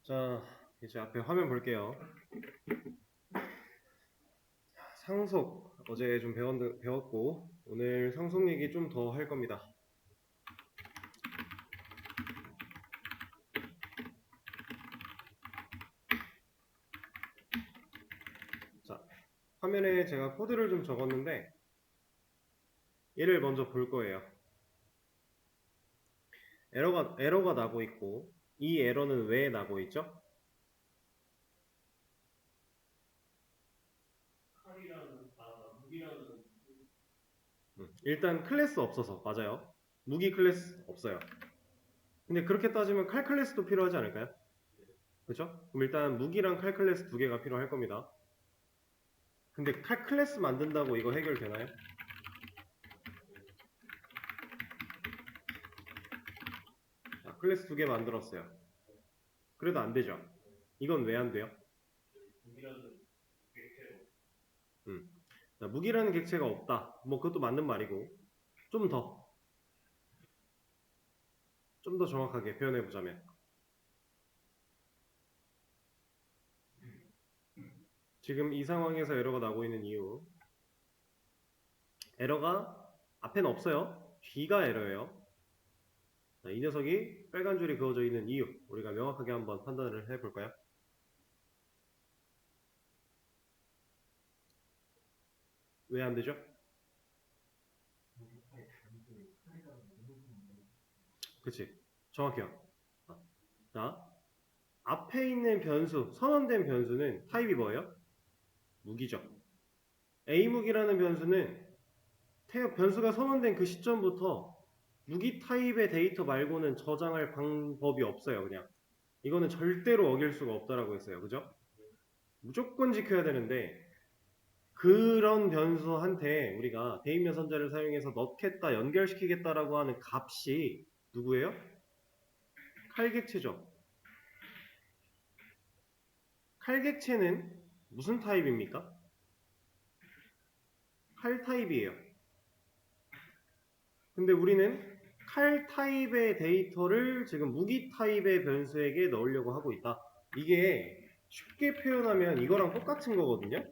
자, 이제 앞에 화면 볼게요. 상속, 어제 좀 배웠고, 오늘 상속 얘기 좀 더 할 겁니다. 자, 화면에 제가 코드를 좀 적었는데, 얘를 먼저 볼 거예요. 에러가 나고 있고, 이 에러는 왜 나고 있죠? 일단 클래스 없어서, 맞아요. 무기 클래스 없어요. 근데 그렇게 따지면 칼 클래스도 필요하지 않을까요? 그죠? 그럼 일단 무기랑 칼 클래스 두 개가 필요할 겁니다. 근데 칼 클래스 만든다고 이거 해결되나요? 자, 클래스 두 개 만들었어요. 그래도 안 되죠. 이건 왜 안 돼요? 음. 자, 무기라는 객체가 없다. 뭐 그것도 맞는 말이고 좀 더, 좀 더 정확하게 표현해 보자면 지금 이 상황에서 에러가 나고 있는 이유, 에러가 앞에는 없어요. 뒤가 에러예요. 자, 이 녀석이 빨간 줄이 그어져 있는 이유, 우리가 명확하게 한번 판단을 해볼까요? 왜 안 되죠? 그치, 정확해요. 자, 앞에 있는 변수, 선언된 변수는 타입이 뭐예요? 무기죠. A무기라는 변수는 변수가 선언된 그 시점부터 무기 타입의 데이터 말고는 저장할 방법이 없어요. 그냥 이거는 절대로 어길 수가 없다라고 했어요. 그죠? 무조건 지켜야 되는데 그런 변수한테 우리가 대입 여선자를 사용해서 넣겠다, 연결시키겠다라고 하는 값이 누구예요? 칼객체죠. 칼객체는 무슨 타입입니까? 칼 타입이에요. 근데 우리는 칼 타입의 데이터를 지금 무기 타입의 변수에게 넣으려고 하고 있다. 이게 쉽게 표현하면 이거랑 똑같은 거거든요.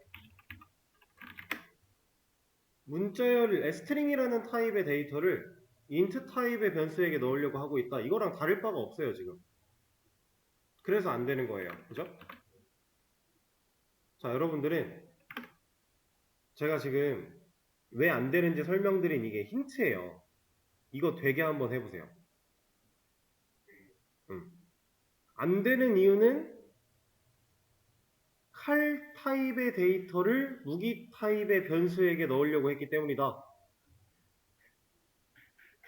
문자열 string이라는 타입의 데이터를 int 타입의 변수에게 넣으려고 하고 있다. 이거랑 다를 바가 없어요, 지금. 그래서 안 되는 거예요. 그죠? 자, 여러분들은 제가 지금 왜 안 되는지 설명드린 이게 힌트예요. 이거 되게 한번 해보세요. 안 되는 이유는 칼 타입의 데이터를 무기 타입의 변수에게 넣으려고 했기 때문이다.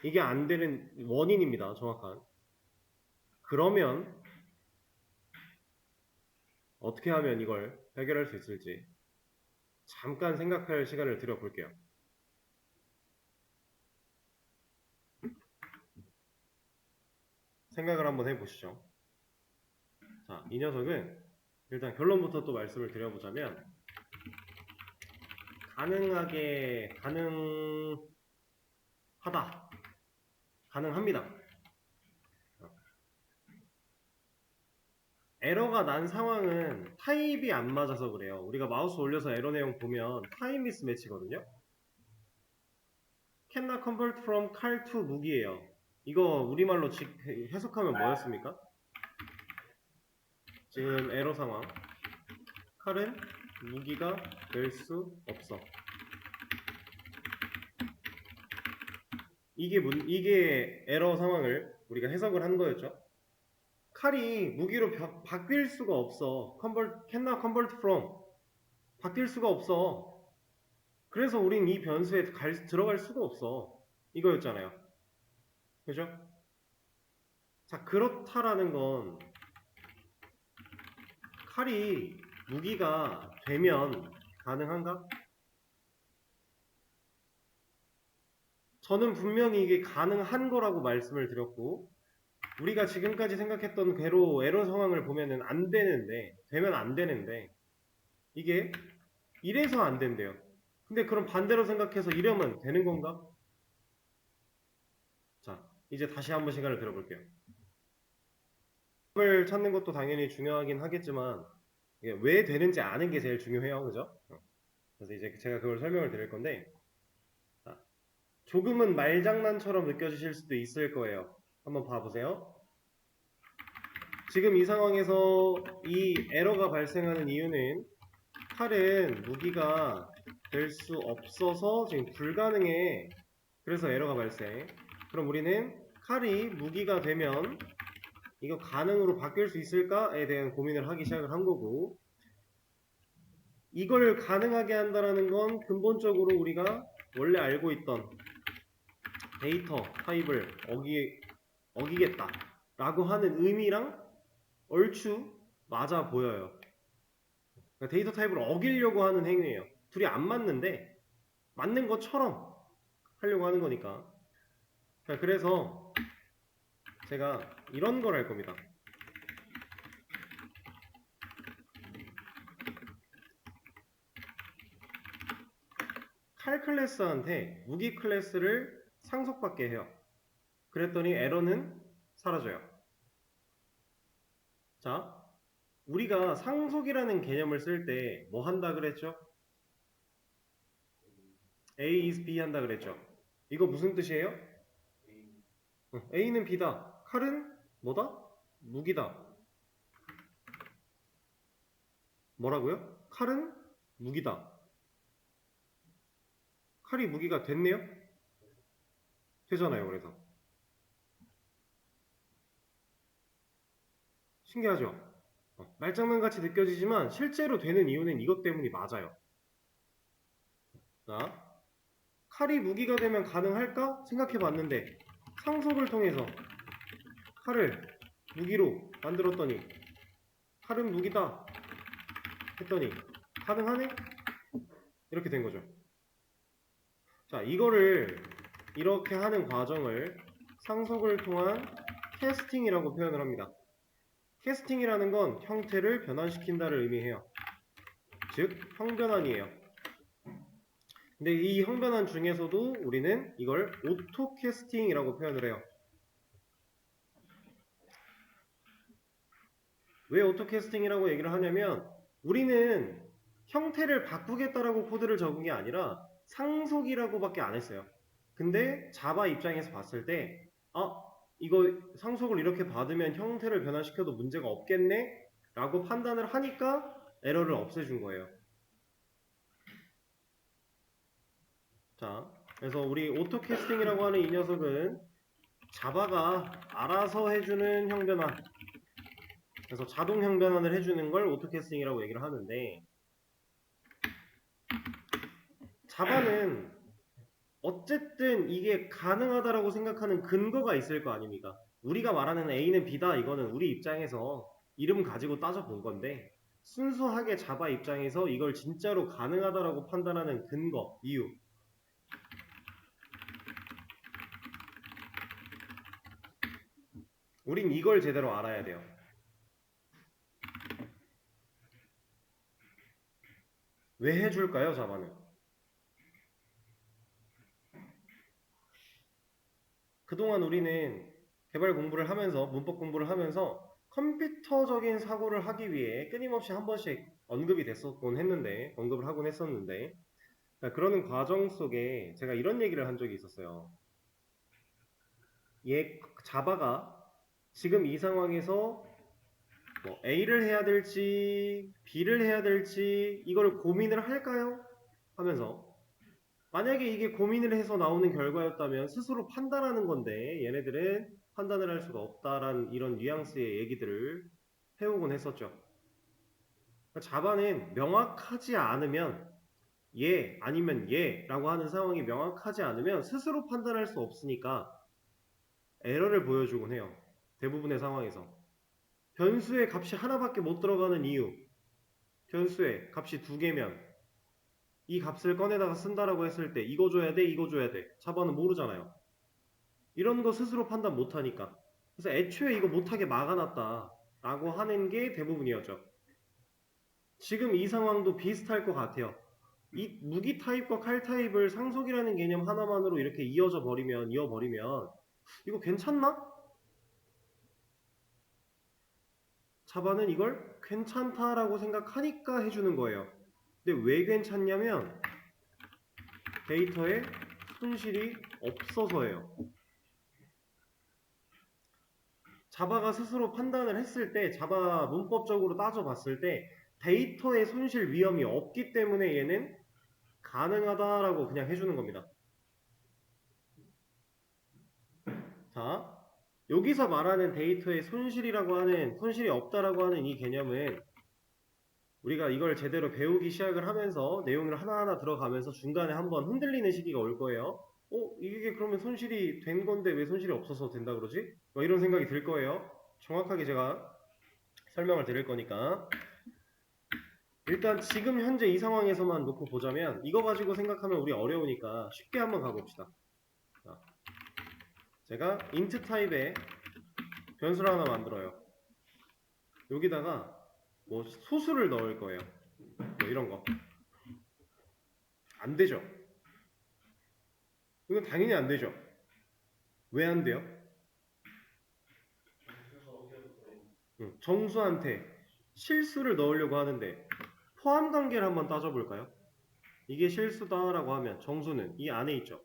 이게 안 되는 원인입니다. 정확한. 그러면 어떻게 하면 이걸 해결할 수 있을지 잠깐 생각할 시간을 드려볼게요. 생각을 한번 해보시죠. 자, 이 녀석은 일단 결론부터 또 말씀을 드려보자면 가능합니다. 에러가 난 상황은 타입이 안 맞아서 그래요. 우리가 마우스 올려서 에러 내용 보면 타입 미스매치거든요. Cannot convert from 칼 to 무기예요. 이거 우리말로 해석하면 뭐였습니까? 지금 에러 상황. 칼은 무기가 될 수 없어. 이게 에러 상황을 우리가 해석을 한 거였죠. 칼이 무기로 바뀔 수가 없어. cannot convert from. 바뀔 수가 없어. 그래서 우린 이 변수에 들어갈 수가 없어. 이거였잖아요. 그죠? 자, 그렇다라는 건 칼이 무기가 되면 가능한가? 저는 분명히 이게 가능한 거라고 말씀을 드렸고, 우리가 지금까지 생각했던 에러 상황을 보면은 안 되는데, 되면 안 되는데, 이게 이래서 안 된대요. 근데 그럼 반대로 생각해서 이러면 되는 건가? 자, 이제 다시 한번 시간을 들어볼게요. 답을 찾는 것도 당연히 중요하긴 하겠지만 이게 왜 되는지 아는 게 제일 중요해요. 그죠? 그래서 이제 제가 그걸 설명을 드릴 건데 자, 조금은 말장난처럼 느껴지실 수도 있을 거예요. 한번 봐보세요. 지금 이 상황에서 이 에러가 발생하는 이유는 칼은 무기가 될 수 없어서 지금 불가능해. 그래서 에러가 발생. 그럼 우리는 칼이 무기가 되면 이거 가능으로 바뀔 수 있을까에 대한 고민을 하기 시작을 한 거고, 이걸 가능하게 한다는 건 근본적으로 우리가 원래 알고 있던 데이터 타입을 어기겠다 라고 하는 의미랑 얼추 맞아 보여요. 그러니까 데이터 타입을 어기려고 하는 행위예요. 둘이 안 맞는데 맞는 것처럼 하려고 하는 거니까. 그래서 제가 이런 걸 할 겁니다. 칼 클래스한테 무기 클래스를 상속받게 해요. 그랬더니 에러는 사라져요. 자, 우리가 상속이라는 개념을 쓸 때 뭐 한다 그랬죠? A is B 한다 그랬죠? 이거 무슨 뜻이에요? A는 B다. 칼은 뭐다? 무기다. 뭐라고요? 칼은 무기다. 칼이 무기가 됐네요? 되잖아요, 그래서. 신기하죠? 말장난같이 느껴지지만 실제로 되는 이유는 이것 때문이 맞아요. 자, 칼이 무기가 되면 가능할까? 생각해 봤는데 상속을 통해서 칼을 무기로 만들었더니 칼은 무기다 했더니 가능하네? 이렇게 된 거죠. 자, 이거를 이렇게 하는 과정을 상속을 통한 캐스팅이라고 표현을 합니다. 캐스팅이라는 건 형태를 변환시킨다를 의미해요. 즉, 형변환이에요. 근데 이 형변환 중에서도 우리는 이걸 오토 캐스팅이라고 표현을 해요. 왜 오토 캐스팅이라고 얘기를 하냐면 우리는 형태를 바꾸겠다라고 코드를 적은 게 아니라 상속이라고밖에 안 했어요. 근데 자바 입장에서 봤을 때 이거 상속을 이렇게 받으면 형태를 변환시켜도 문제가 없겠네? 라고 판단을 하니까 에러를 없애준 거예요. 자, 그래서 우리 오토 캐스팅이라고 하는 이 녀석은 자바가 알아서 해주는 형변환, 그래서 자동 형변환을 해주는 걸 오토 캐스팅이라고 얘기를 하는데, 자바는 어쨌든 이게 가능하다라고 생각하는 근거가 있을 거 아닙니까? 우리가 말하는 A는 B다, 이거는 우리 입장에서 이름 가지고 따져본 건데, 순수하게 자바 입장에서 이걸 진짜로 가능하다라고 판단하는 근거, 이유. 우린 이걸 제대로 알아야 돼요. 왜 해줄까요, 자바는? 그동안 우리는 개발 공부를 하면서, 문법 공부를 하면서 컴퓨터적인 사고를 하기 위해 끊임없이 한 번씩 언급이 됐었곤 했는데, 언급을 하곤 했었는데, 그러는 과정 속에 제가 이런 얘기를 한 적이 있었어요. 자바가 지금 이 상황에서 뭐 A를 해야 될지 B를 해야 될지 이걸 고민을 할까요? 하면서 만약에 이게 고민을 해서 나오는 결과였다면 스스로 판단하는 건데 얘네들은 판단을 할 수가 없다라는 이런 뉘앙스의 얘기들을 해오곤 했었죠. 자바는 명확하지 않으면 예 아니면 예 라고 하는 상황이 명확하지 않으면 스스로 판단할 수 없으니까 에러를 보여주곤 해요. 대부분의 상황에서. 변수의 값이 하나밖에 못 들어가는 이유, 변수의 값이 두 개면 이 값을 꺼내다가 쓴다라고 했을 때 이거 줘야 돼, 이거 줘야 돼. 자바는 모르잖아요. 이런 거 스스로 판단 못하니까. 그래서 애초에 이거 못하게 막아놨다 라고 하는 게 대부분이었죠. 지금 이 상황도 비슷할 것 같아요. 이 무기 타입과 칼 타입을 상속이라는 개념 하나만으로 이렇게 이어버리면 이거 괜찮나? 자바는 이걸 괜찮다라고 생각하니까 해주는 거예요. 근데 왜 괜찮냐면 데이터에 손실이 없어서예요. 자바가 스스로 판단을 했을 때, 자바 문법적으로 따져봤을 때 데이터의 손실 위험이 없기 때문에 얘는 가능하다라고 그냥 해주는 겁니다. 자, 여기서 말하는 데이터의 손실이라고 하는, 손실이 없다라고 하는 이 개념은 우리가 이걸 제대로 배우기 시작을 하면서 내용을 하나하나 들어가면서 중간에 한번 흔들리는 시기가 올 거예요. 이게 그러면 손실이 된 건데 왜 손실이 없어서 된다 그러지? 뭐 이런 생각이 들 거예요. 정확하게 제가 설명을 드릴 거니까. 일단 지금 현재 이 상황에서만 놓고 보자면 이거 가지고 생각하면 우리 어려우니까 쉽게 한번 가봅시다. 자, 제가 int 타입의 변수를 하나 만들어요. 여기다가 뭐 소수를 넣을 거예요. 뭐 이런 거. 안 되죠. 이건 당연히 안 되죠. 왜 안 돼요? 정수한테 실수를 넣으려고 하는데 포함 관계를 한번 따져볼까요? 이게 실수다라고 하면 정수는 이 안에 있죠.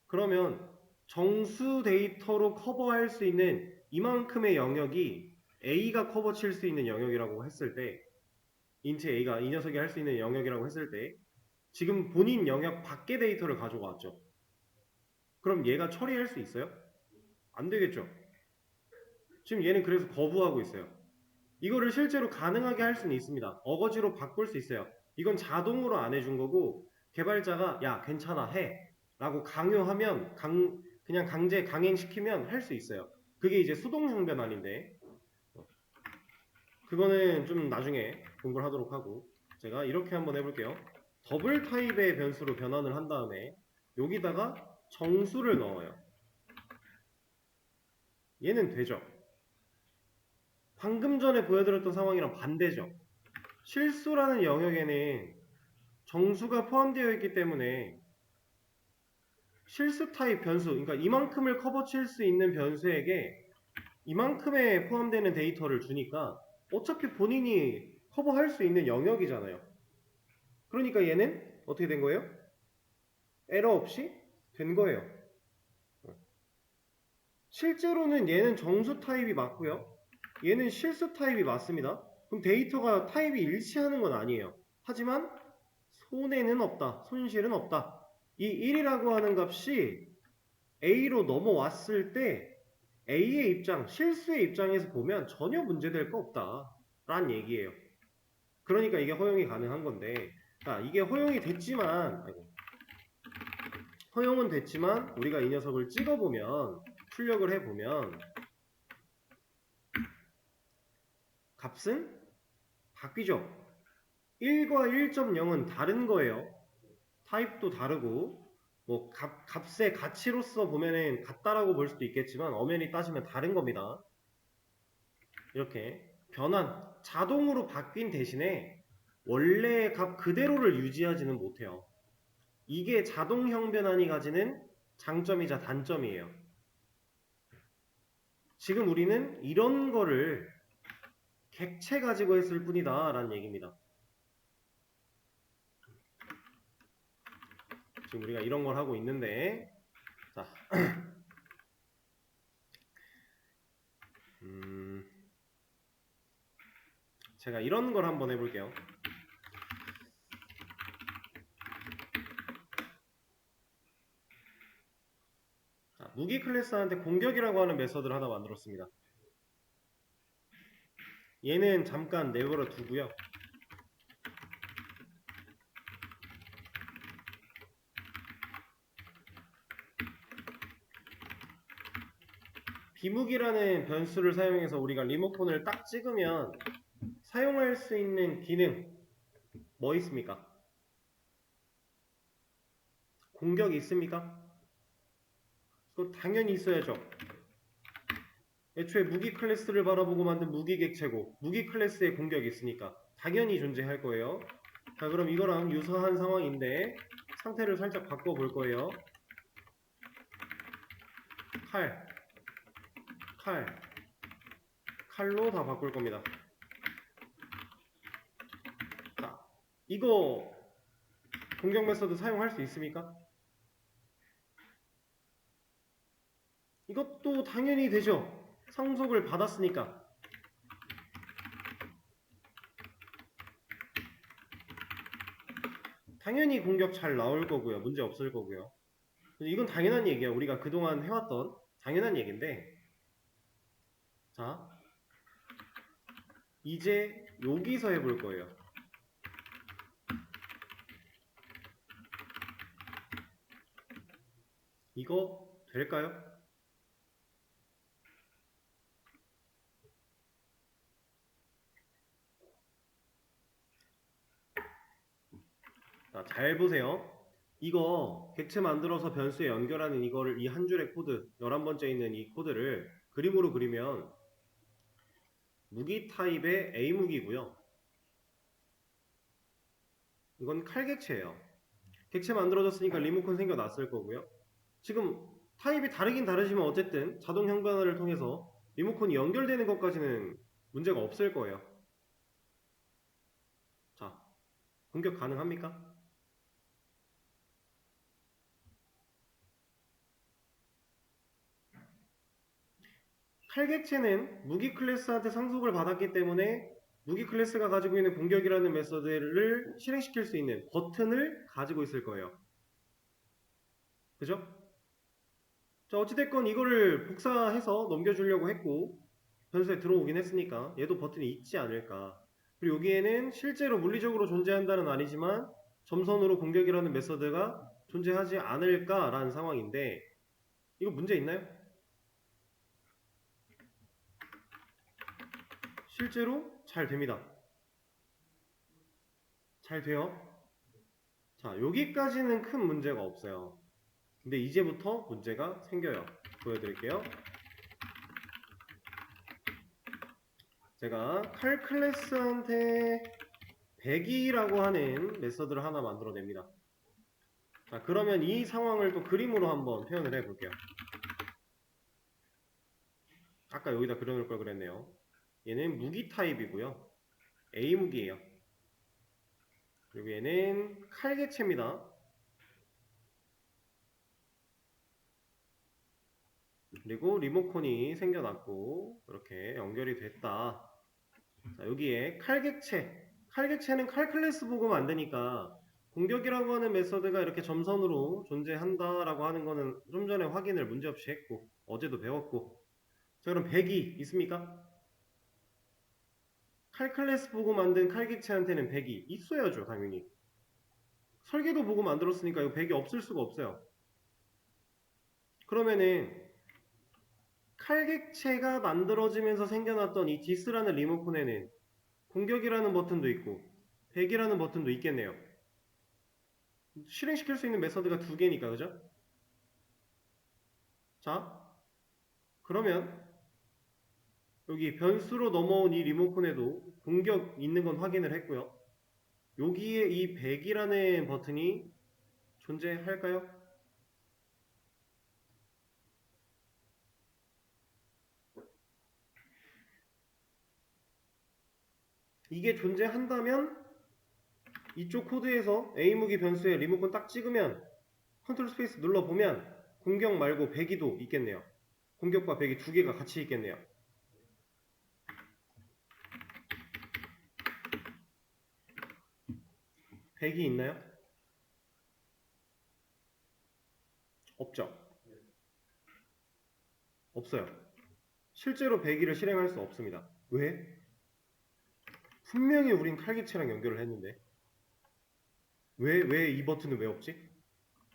그러면 정수 데이터로 커버할 수 있는 이만큼의 영역이 A가 커버 칠 수 있는 영역이라고 했을 때 int A가 이 녀석이 할 수 있는 영역이라고 했을 때 지금 본인 영역 밖의 데이터를 가지고 왔죠. 그럼 얘가 처리할 수 있어요? 안 되겠죠. 지금 얘는 그래서 거부하고 있어요. 이거를 실제로 가능하게 할 수는 있습니다. 어거지로 바꿀 수 있어요. 이건 자동으로 안 해준 거고 개발자가 야 괜찮아 해 라고 강요하면 그냥 강제 강행시키면 할 수 있어요. 그게 이제 수동 형변환인데 그거는 좀 나중에 공부를 하도록 하고 제가 이렇게 한번 해볼게요. 더블 타입의 변수로 변환을 한 다음에 여기다가 정수를 넣어요. 얘는 되죠. 방금 전에 보여드렸던 상황이랑 반대죠. 실수라는 영역에는 정수가 포함되어 있기 때문에 실수 타입 변수, 그러니까 이만큼을 커버칠 수 있는 변수에게 이만큼에 포함되는 데이터를 주니까 어차피 본인이 커버할 수 있는 영역이잖아요. 그러니까 얘는 어떻게 된 거예요? 에러 없이 된 거예요. 실제로는 얘는 정수 타입이 맞고요. 얘는 실수 타입이 맞습니다. 그럼 데이터가 타입이 일치하는 건 아니에요. 하지만 손해는 없다. 손실은 없다. 이 1이라고 하는 값이 A로 넘어왔을 때 A의 입장, 실수의 입장에서 보면 전혀 문제될 거 없다. 라는 얘기예요. 그러니까 이게 허용이 가능한 건데 자, 이게 허용이 됐지만 허용은 됐지만 우리가 이 녀석을 찍어보면 출력을 해보면 값은 바뀌죠. 1과 1.0은 다른 거예요. 타입도 다르고 뭐 값의 가치로서 보면은 같다라고 볼 수도 있겠지만 엄연히 따지면 다른 겁니다. 이렇게 변환, 자동으로 바뀐 대신에 원래의 값 그대로를 유지하지는 못해요. 이게 자동형 변환이 가지는 장점이자 단점이에요. 지금 우리는 이런 거를 객체 가지고 했을 뿐이다 라는 얘기입니다. 지금 우리가 이런 걸 하고 있는데 자 제가 이런 걸 한번 해볼게요. 자, 무기 클래스한테 공격이라고 하는 메서드를 하나 만들었습니다. 얘는 잠깐 내버려 두고요. 비무기라는 변수를 사용해서 우리가 리모컨을 딱 찍으면 사용할 수 있는 기능 뭐 있습니까? 공격이 있습니까? 그거 당연히 있어야죠. 애초에 무기 클래스를 바라보고 만든 무기 객체고 무기 클래스에 공격이 있으니까 당연히 존재할 거예요. 자, 그럼 이거랑 유사한 상황인데 상태를 살짝 바꿔볼 거예요. 칼, 칼로 다 바꿀 겁니다. 자, 이거 공격 메서드 사용할 수 있습니까? 이것도 당연히 되죠. 상속을 받았으니까. 당연히 공격 잘 나올 거고요. 문제 없을 거고요. 이건 당연한 얘기야. 우리가 그동안 해왔던 당연한 얘기인데, 자, 이제 여기서 해볼 거예요. 이거 될까요? 자, 잘 보세요. 이거 객체 만들어서 변수에 연결하는 이거를 이 한 줄의 코드, 11번째 있는 이 코드를 그림으로 그리면 무기 타입의 A 무기고요. 이건 칼 객체예요. 객체 만들어졌으니까 리모컨 생겨났을 거고요. 지금 타입이 다르긴 다르지만 어쨌든 자동 형변화를 통해서 리모컨이 연결되는 것까지는 문제가 없을 거예요. 자, 공격 가능합니까? 칼 객체는 무기 클래스한테 상속을 받았기 때문에 무기 클래스가 가지고 있는 공격이라는 메서드를 실행시킬 수 있는 버튼을 가지고 있을 거예요. 그죠? 자, 어찌됐건 이거를 복사해서 넘겨주려고 했고 변수에 들어오긴 했으니까 얘도 버튼이 있지 않을까. 그리고 여기에는 실제로 물리적으로 존재한다는 아니지만 점선으로 공격이라는 메서드가 존재하지 않을까라는 상황인데 이거 문제 있나요? 실제로 잘 됩니다. 잘 돼요. 자, 여기까지는 큰 문제가 없어요. 근데 이제부터 문제가 생겨요. 보여드릴게요. 제가 칼 클래스한테 배기라고 하는 메서드를 하나 만들어냅니다. 자, 그러면 이 상황을 또 그림으로 한번 표현을 해볼게요. 아까 여기다 그려놓을 걸 그랬네요. 얘는 무기 타입이고요. A 무기예요. 그리고 얘는 칼 객체입니다. 그리고 리모컨이 생겨났고 이렇게 연결이 됐다. 자, 여기에 칼 객체. 칼 객체는 칼 클래스 보고는 안 되니까 공격이라고 하는 메서드가 이렇게 점선으로 존재한다라고 하는 거는 좀 전에 확인을 문제없이 했고 어제도 배웠고. 자, 그럼 백이 있습니까? 칼 클래스 보고 만든 칼 객체한테는 백이 있어야죠, 당연히. 설계도 보고 만들었으니까 이거 백이 없을 수가 없어요. 그러면은 칼 객체가 만들어지면서 생겨났던 이 디스라는 리모컨에는 공격이라는 버튼도 있고 백이라는 버튼도 있겠네요. 실행시킬 수 있는 메서드가 두 개니까, 그죠? 자, 그러면 여기 변수로 넘어온 이 리모컨에도 공격 있는 건 확인을 했고요. 여기에 이 100이라는 버튼이 존재할까요? 이게 존재한다면 이쪽 코드에서 A무기 변수에 리모컨 딱 찍으면 컨트롤 스페이스 눌러보면 공격 말고 배기도 있겠네요. 공격과 배기 두 개가 같이 있겠네요. 배기 있나요? 없죠. 없어요. 실제로 배기를 실행할 수 없습니다. 왜? 분명히 우린 칼기체랑 연결을 했는데 왜 이 버튼은 왜 없지?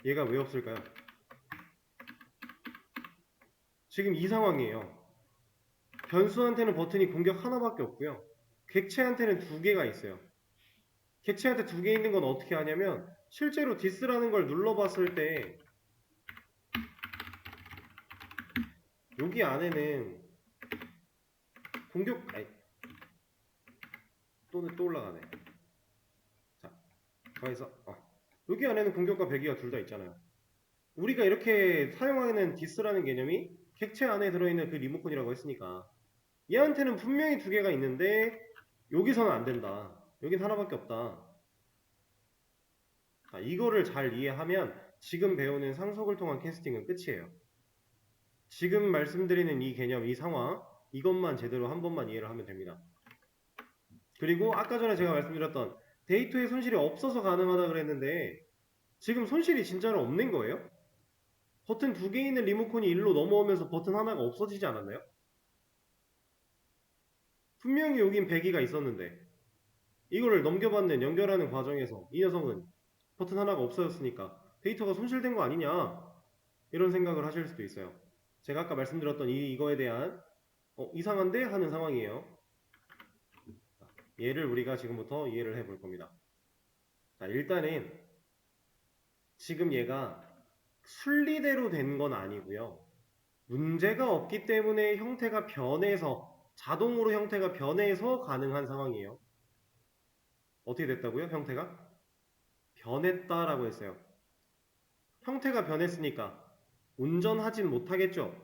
얘가 왜 없을까요? 지금 이 상황이에요. 변수한테는 버튼이 공격 하나밖에 없고요. 객체한테는 두 개가 있어요. 객체한테 두 개 있는 건 어떻게 하냐면 실제로 디스라는 걸 눌러봤을 때 여기 안에는 공격 또 올라가네. 자, 가만있어. 여기 안에는 공격과 배기가 둘 다 있잖아요. 우리가 이렇게 사용하는 디스라는 개념이 객체 안에 들어있는 그 리모컨이라고 했으니까 얘한테는 분명히 두 개가 있는데 여기서는 안 된다. 여긴 하나밖에 없다. 이거를 잘 이해하면 지금 배우는 상속을 통한 캐스팅은 끝이에요. 지금 말씀드리는 이 개념, 이 상황, 이것만 제대로 한 번만 이해를 하면 됩니다. 그리고 아까 전에 제가 말씀드렸던 데이터에 손실이 없어서 가능하다 그랬는데 지금 손실이 진짜로 없는 거예요? 버튼 두 개 있는 리모컨이 일로 넘어오면서 버튼 하나가 없어지지 않았나요? 분명히 여긴 배기가 있었는데 이거를 넘겨받는 연결하는 과정에서 이 녀석은 버튼 하나가 없어졌으니까 데이터가 손실된 거 아니냐 이런 생각을 하실 수도 있어요. 제가 아까 말씀드렸던 이거에 대한 이상한데 하는 상황이에요. 얘를 우리가 지금부터 이해를 해볼 겁니다. 자, 일단은 지금 얘가 순리대로 된 건 아니고요. 문제가 없기 때문에 형태가 변해서 자동으로 형태가 변해서 가능한 상황이에요. 어떻게 됐다고요? 형태가? 변했다라고 했어요. 형태가 변했으니까 운전하진 못하겠죠.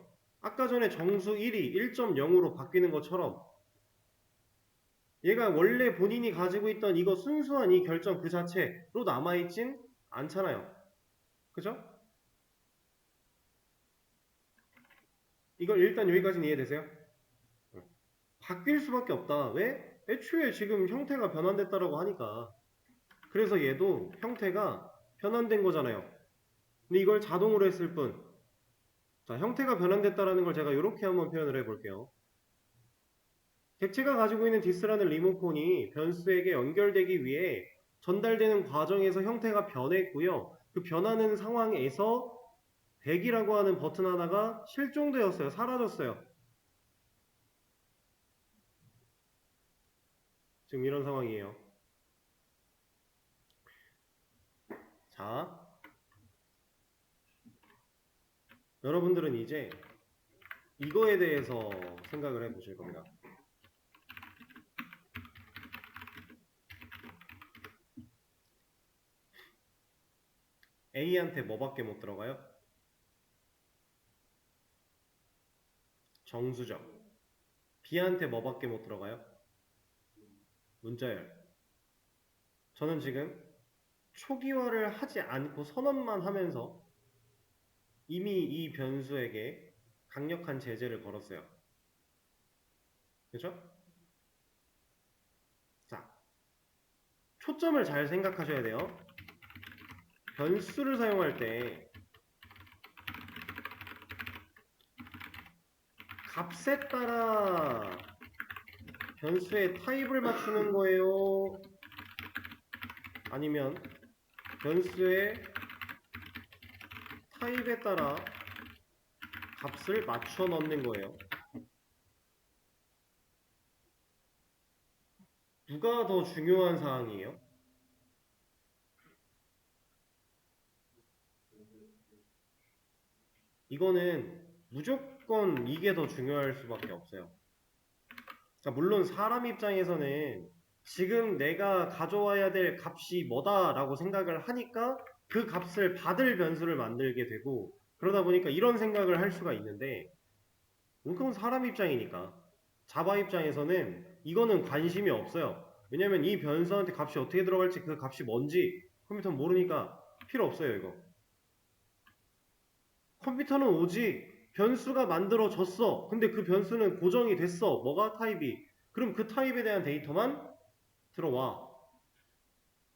아까 전에 정수 1이 1.0으로 바뀌는 것처럼 얘가 원래 본인이 가지고 있던 이거 순수한 이 결정 그 자체로 남아있진 않잖아요. 그죠? 이걸 일단 여기까지는 이해되세요? 바뀔 수밖에 없다. 왜? 애초에 지금 형태가 변환됐다라고 하니까. 그래서 얘도 형태가 변환된 거잖아요. 근데 이걸 자동으로 했을 뿐. 자, 형태가 변환됐다라는 걸 제가 이렇게 한번 표현을 해볼게요. 객체가 가지고 있는 디스라는 리모컨이 변수에게 연결되기 위해 전달되는 과정에서 형태가 변했고요. 그 변하는 상황에서 100이라고 하는 버튼 하나가 실종되었어요. 사라졌어요. 지금 이런 상황이에요. 자, 여러분들은 이제 이거에 대해서 생각을 해보실 겁니다. A한테 뭐밖에 못 들어가요? 정수죠. B한테 뭐밖에 못 들어가요? 문자열. 저는 지금 초기화를 하지 않고 선언만 하면서 이미 이 변수에게 강력한 제재를 걸었어요. 그죠? 자, 초점을 잘 생각하셔야 돼요. 변수를 사용할 때 값에 따라 변수의 타입을 맞추는 거예요? 아니면 변수의 타입에 따라 값을 맞춰 넣는 거예요? 누가 더 중요한 사항이에요? 이거는 무조건 이게 더 중요할 수밖에 없어요. 그러니까 물론 사람 입장에서는 지금 내가 가져와야 될 값이 뭐다라고 생각을 하니까 그 값을 받을 변수를 만들게 되고 그러다 보니까 이런 생각을 할 수가 있는데 그건 사람 입장이니까 자바 입장에서는 이거는 관심이 없어요. 왜냐면 이 변수한테 값이 어떻게 들어갈지 그 값이 뭔지 컴퓨터는 모르니까 필요 없어요 이거. 컴퓨터는 오직 변수가 만들어졌어. 근데 그 변수는 고정이 됐어. 뭐가 타입이. 그럼 그 타입에 대한 데이터만 들어와.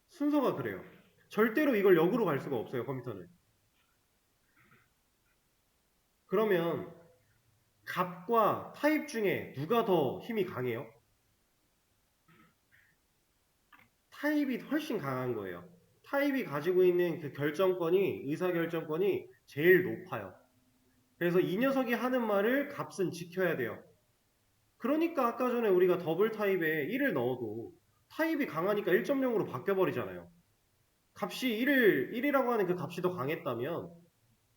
순서가 그래요. 절대로 이걸 역으로 갈 수가 없어요, 컴퓨터는. 그러면 값과 타입 중에 누가 더 힘이 강해요? 타입이 훨씬 강한 거예요. 타입이 가지고 있는 그 결정권이, 의사결정권이 제일 높아요. 그래서 이 녀석이 하는 말을 값은 지켜야 돼요. 그러니까 아까 전에 우리가 더블 타입에 1을 넣어도 타입이 강하니까 1.0으로 바뀌어버리잖아요. 값이 1이라고 하는 그 값이 더 강했다면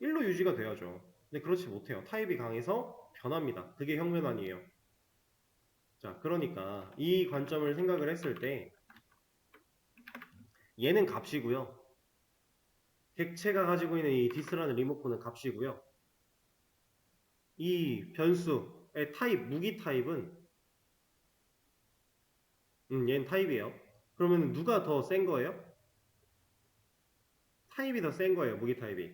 1로 유지가 돼야죠. 근데 그렇지 못해요. 타입이 강해서 변합니다. 그게 형변환이에요. 자, 그러니까 이 관점을 생각을 했을 때 얘는 값이고요. 객체가 가지고 있는 이 디스라는 리모컨은 값이고요. 이 변수의 타입, 무기 타입은 얘는 타입이에요. 그러면 누가 더 센 거예요? 타입이 더 센 거예요, 무기 타입이.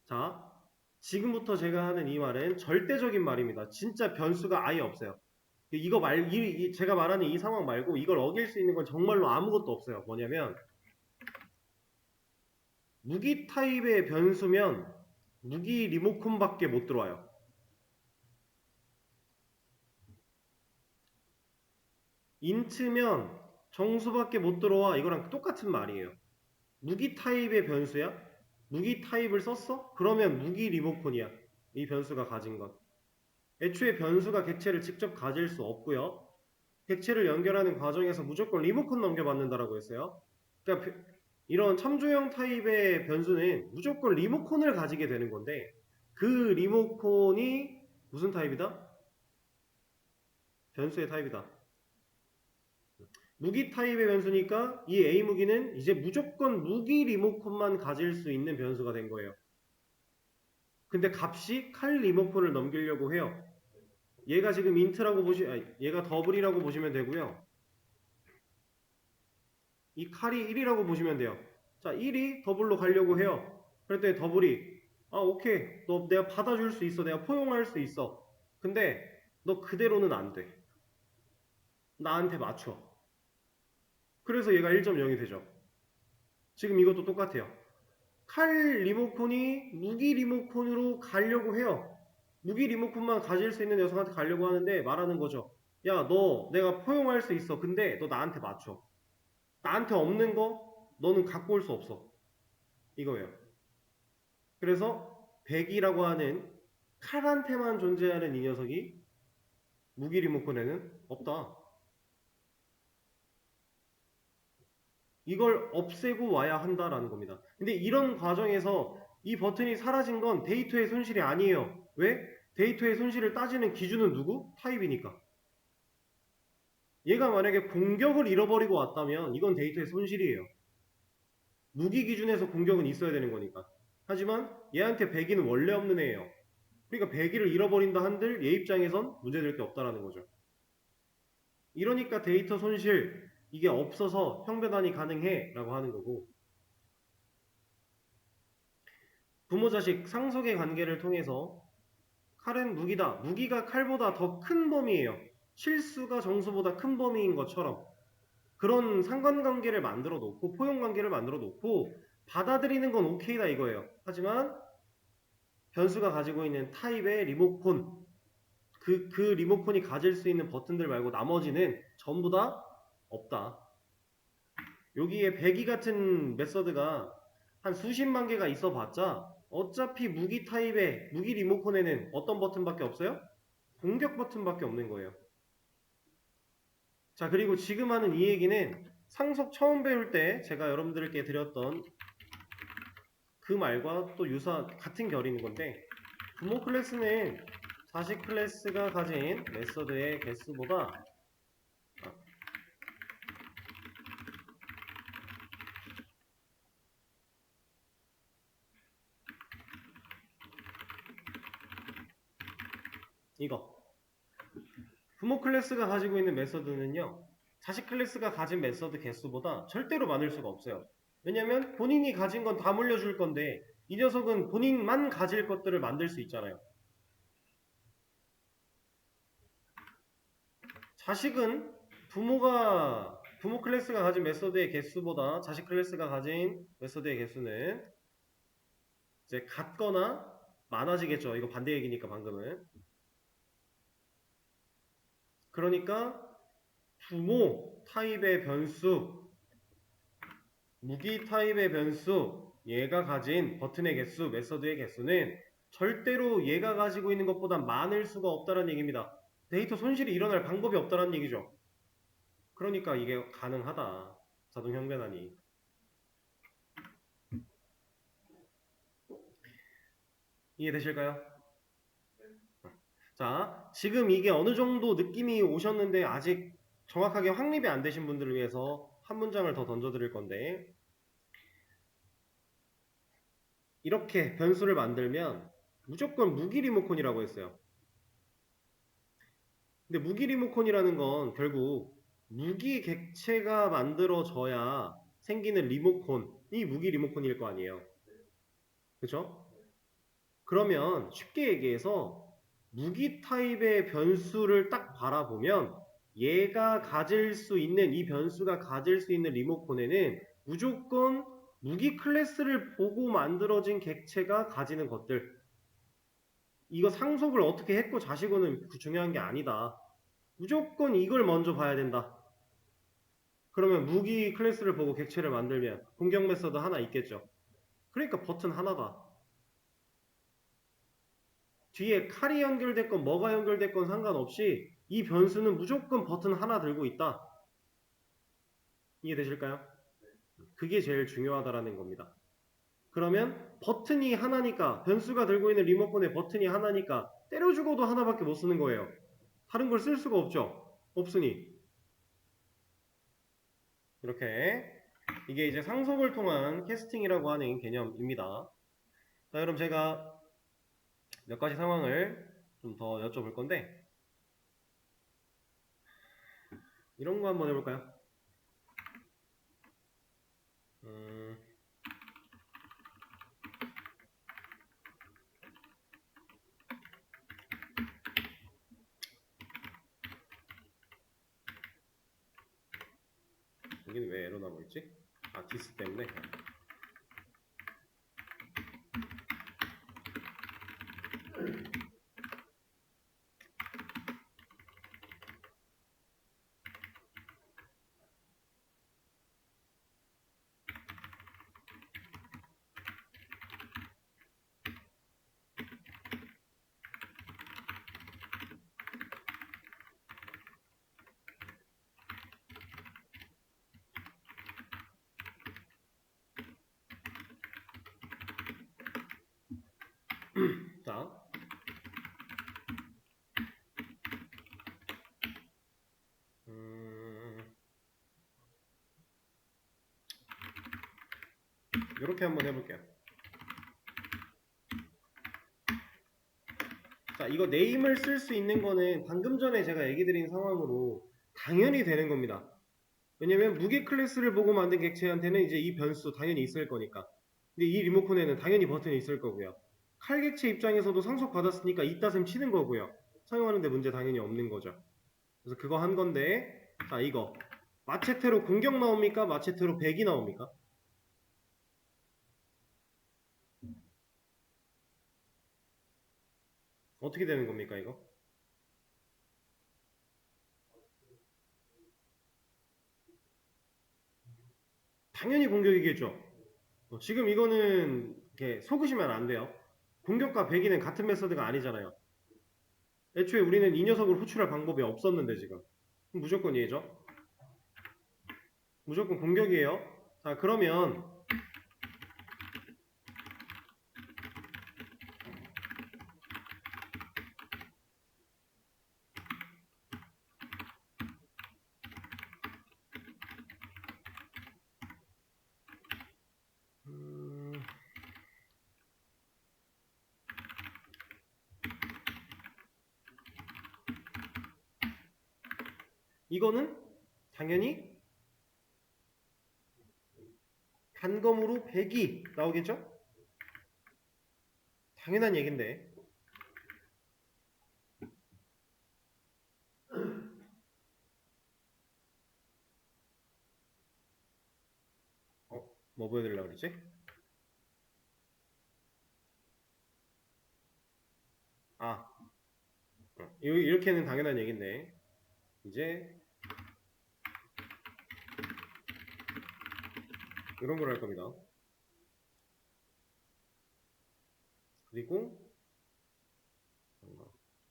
자, 지금부터 제가 하는 이 말은 절대적인 말입니다. 진짜 변수가 아예 없어요. 제가 말하는 이 상황 말고 이걸 어길 수 있는 건 정말로 아무것도 없어요. 뭐냐면, 무기 타입의 변수면 무기 리모컨밖에 못 들어와요. 인트면 정수밖에 못 들어와. 이거랑 똑같은 말이에요. 무기 타입의 변수야? 무기 타입을 썼어? 그러면 무기 리모컨이야. 이 변수가 가진 건. 애초에 변수가 객체를 직접 가질 수 없고요. 객체를 연결하는 과정에서 무조건 리모컨 넘겨받는다라고 했어요. 그러니까 이런 참조형 타입의 변수는 무조건 리모컨을 가지게 되는 건데 그 리모컨이 무슨 타입이다? 변수의 타입이다. 무기 타입의 변수니까 이 A 무기는 이제 무조건 무기 리모컨만 가질 수 있는 변수가 된 거예요. 근데 값이 칼 리모컨을 넘기려고 해요. 얘가 지금 인트라고 얘가 더블이라고 보시면 되고요. 이 칼이 1이라고 보시면 돼요. 자, 1이 더블로 가려고 해요. 그랬더니 더블이 오케이. 너 내가 받아줄 수 있어. 내가 포용할 수 있어. 근데 너 그대로는 안 돼. 나한테 맞춰. 그래서 얘가 1.0이 되죠. 지금 이것도 똑같아요. 칼 리모컨이 무기 리모컨으로 가려고 해요. 무기 리모컨만 가질 수 있는 녀석한테 가려고 하는데 말하는 거죠. 야, 너 내가 포용할 수 있어. 근데 너 나한테 맞춰. 나한테 없는 거 너는 갖고 올 수 없어. 이거예요. 그래서 백이라고 하는 칼한테만 존재하는 이 녀석이 무기 리모컨에는 없다. 이걸 없애고 와야 한다라는 겁니다. 근데 이런 과정에서 이 버튼이 사라진 건 데이터의 손실이 아니에요. 왜? 데이터의 손실을 따지는 기준은 누구? 타입이니까. 얘가 만약에 공격을 잃어버리고 왔다면 이건 데이터의 손실이에요. 무기 기준에서 공격은 있어야 되는 거니까. 하지만 얘한테 배기는 원래 없는 애예요. 그러니까 배기를 잃어버린다 한들 얘 입장에선 문제될 게 없다라는 거죠. 이러니까 데이터 손실 이게 없어서 형배단이 가능해 라고 하는 거고, 부모 자식 상속의 관계를 통해서 칼은 무기다. 무기가 칼보다 더 큰 범위예요. 실수가 정수보다 큰 범위인 것처럼 그런 상관관계를 만들어 놓고 포용관계를 만들어 놓고 받아들이는 건 오케이다 이거예요. 하지만 변수가 가지고 있는 타입의 리모컨 그 리모컨이 가질 수 있는 버튼들 말고 나머지는 전부 다 없다. 여기에 배기 같은 메서드가 한 수십만 개가 있어 봤자 어차피 무기 타입의 무기 리모컨에는 어떤 버튼밖에 없어요? 공격 버튼밖에 없는 거예요. 자, 그리고 지금 하는 이 얘기는 상속 처음 배울 때 제가 여러분들께 드렸던 그 말과 또 같은 결인 건데, 부모 클래스는 자식 클래스가 가진 메서드의 개수보다 이거 부모 클래스가 가지고 있는 메서드는요, 자식 클래스가 가진 메서드 개수보다 절대로 많을 수가 없어요. 왜냐면 본인이 가진 건 다 물려줄 건데 이 녀석은 본인만 가질 것들을 만들 수 있잖아요. 자식은 부모 클래스가 가진 메서드의 개수보다 자식 클래스가 가진 메서드의 개수는 이제 같거나 많아지겠죠. 이거 반대 얘기니까 방금은. 그러니까 부모 타입의 변수, 무기 타입의 변수, 얘가 가진 버튼의 개수, 메서드의 개수는 절대로 얘가 가지고 있는 것보다 많을 수가 없다는 얘기입니다. 데이터 손실이 일어날 방법이 없다는 얘기죠. 그러니까 이게 가능하다. 자동 형변환이. 이해되실까요? 자, 지금 이게 어느 정도 느낌이 오셨는데 아직 정확하게 확립이 안 되신 분들을 위해서 한 문장을 더 던져드릴 건데, 이렇게 변수를 만들면 무조건 무기 리모컨이라고 했어요. 근데 무기 리모컨이라는 건 결국 무기 객체가 만들어져야 생기는 리모컨이 무기 리모컨일 거 아니에요. 그죠? 그러면 쉽게 얘기해서 무기 타입의 변수를 딱 바라보면 얘가 가질 수 있는, 이 변수가 가질 수 있는 리모컨에는 무조건 무기 클래스를 보고 만들어진 객체가 가지는 것들. 이거 상속을 어떻게 했고 자시고는 중요한 게 아니다. 무조건 이걸 먼저 봐야 된다. 그러면 무기 클래스를 보고 객체를 만들면 공격 메서드 하나 있겠죠. 그러니까 버튼 하나다. 뒤에 칼이 연결됐건 뭐가 연결됐건 상관없이 이 변수는 무조건 버튼 하나 들고 있다. 이해되실까요? 그게 제일 중요하다라는 겁니다. 그러면 버튼이 하나니까, 변수가 들고 있는 리모컨의 버튼이 하나니까 때려 죽어도 하나밖에 못 쓰는 거예요. 다른 걸 쓸 수가 없죠. 없으니. 이렇게 이게 이제 상속을 통한 캐스팅이라고 하는 개념입니다. 자, 그럼 제가 몇 가지 상황을 좀 더 여쭤볼 건데 이런 거 한번 해볼까요? 음, 여기는 왜 에러 나고있지? 아, 디스 때문에. 자, 이렇게 한번 해볼게요. 자, 이거 네임을 쓸 수 있는 거는 방금 전에 제가 얘기 드린 상황으로 당연히 되는 겁니다. 왜냐면 무기 클래스를 보고 만든 객체한테는 이제 이 변수 당연히 있을 거니까. 근데 이 리모컨에는 당연히 버튼이 있을 거고요. 칼 객체 입장에서도 상속 받았으니까 이따셈 치는 거고요. 사용하는데 문제 당연히 없는 거죠. 그래서 그거 한 건데, 자, 이거 마체테로 공격 나옵니까? 마체테로 백이 나옵니까? 어떻게 되는 겁니까, 이거? 당연히 공격이겠죠. 지금 이거는 이렇게 속으시면 안 돼요. 공격과 배기는 같은 메서드가 아니잖아요. 애초에 우리는 이 녀석을 호출할 방법이 없었는데 지금 무조건 얘죠. 무조건 공격이에요. 자, 그러면 이거는 당연히 단검으로 백이 나오겠죠? 당연한 얘긴데 뭐 보여드리려고 그랬지? 아, 이렇게는 당연한 얘긴데 이제 이런 걸 할 겁니다. 그리고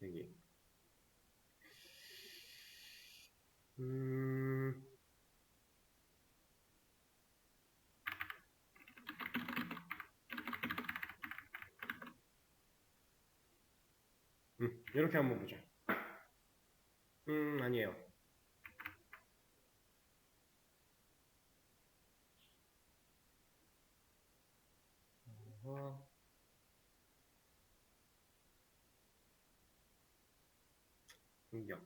여기 이렇게 한번 보죠. 아니에요. 공격.